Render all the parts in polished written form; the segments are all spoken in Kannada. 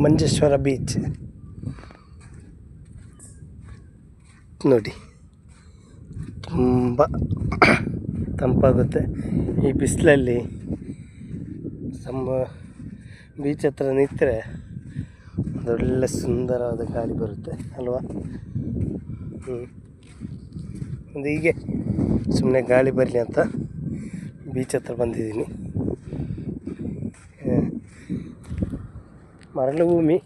ಮಂಜೇಶ್ವರ ಬೀಚ್ ನೋಡಿ, ತುಂಬ ತಂಪಾಗುತ್ತೆ ಈ ಬಿಸಿಲಲ್ಲಿ. ಬೀಚ್ ಹತ್ರ ನಿಂತರೆ ಒಂದೊಳ್ಳೆ ಸುಂದರವಾದ ಗಾಳಿ ಬರುತ್ತೆ ಅಲ್ವಾ. ಒಂದು ಹೀಗೆ ಸುಮ್ಮನೆ ಗಾಳಿ ಬರಲಿ ಅಂತ ಬೀಚ್ ಹತ್ರ ಬಂದಿದ್ದೀನಿ. ಮರಳು ಭೂಮಿ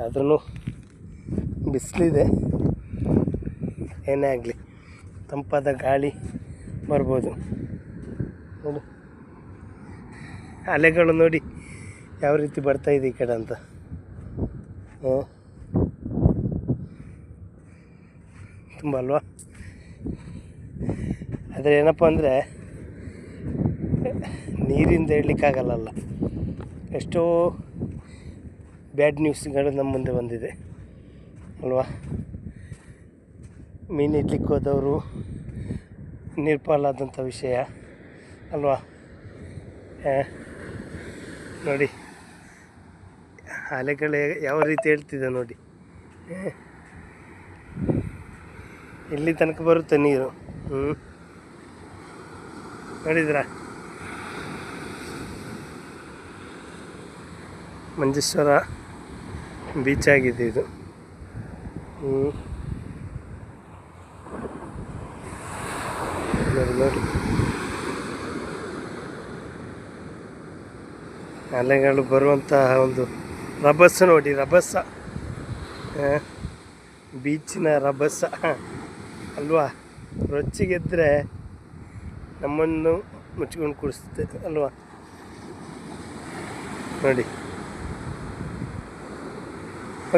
ಆದ್ರೂ ಬಿಸಿಲಿದೆ, ಏನೇ ಆಗಲಿ ತಂಪಾದ ಗಾಳಿ ಬರ್ಬೋದು. ನೋಡಿ ಅಲೆಗಳು ನೋಡಿ ಯಾವ ರೀತಿ ಬರ್ತಾಯಿದೆ ಈ ಕಡೆ ಅಂತ. ತುಂಬ ಅಲ್ವಾ. ಆದರೆ ಏನಪ್ಪ ಅಂದರೆ ನೀರಿಂದ ಹೇಳಲಿಕ್ಕಾಗಲ್ಲ, ಎಷ್ಟೋ ಬ್ಯಾಡ್ ನ್ಯೂಸ್ಗಳು ನಮ್ಮ ಮುಂದೆ ಬಂದಿದೆ ಅಲ್ವಾ. ಮೀನು ಇಡ್ಲಿಕ್ಕೆ ಹೋದವರು ನಿರ್ಪಾಲಾದಂಥ ವಿಷಯ ಅಲ್ವಾ. ನೋಡಿ ಅಲೆಗಳು ಯಾವ ರೀತಿ ಹೇಳ್ತಿದೆ ನೋಡಿ, ಇಲ್ಲಿ ತನಕ ಬರುತ್ತೆ ನೀರು. ನೋಡಿದ್ರಾ, ಮಂಜೇಶ್ವರ ಬೀಚ್ ಆಗಿದೆ ಇದು. ನೋಡಿ ಅಲೆಗಳು ಬರುವಂತಹ ಒಂದು ರಭಸ ನೋಡಿ, ರಭಸ, ಬೀಚಿನ ರಭಸ ಅಲ್ವಾ. ರೊಚ್ಚಿಗೆದ್ದರೆ ನಮ್ಮನ್ನು ಮುಚ್ಕೊಂಡು ಕೂಡಿಸುತ್ತೆ ಅಲ್ವಾ. ನೋಡಿ,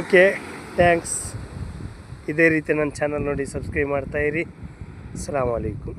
ಓಕೆ, ಥ್ಯಾಂಕ್ಸ್. ಇದೇ ರೀತಿ ನನ್ನ ಚಾನಲ್ ನೋಡಿ ಸಬ್ಸ್ಕ್ರೈಬ್ ಮಾಡ್ತಾಯಿರಿ. ಅಸ್ಸಲಾಮು ಅಲೈಕುಮ್.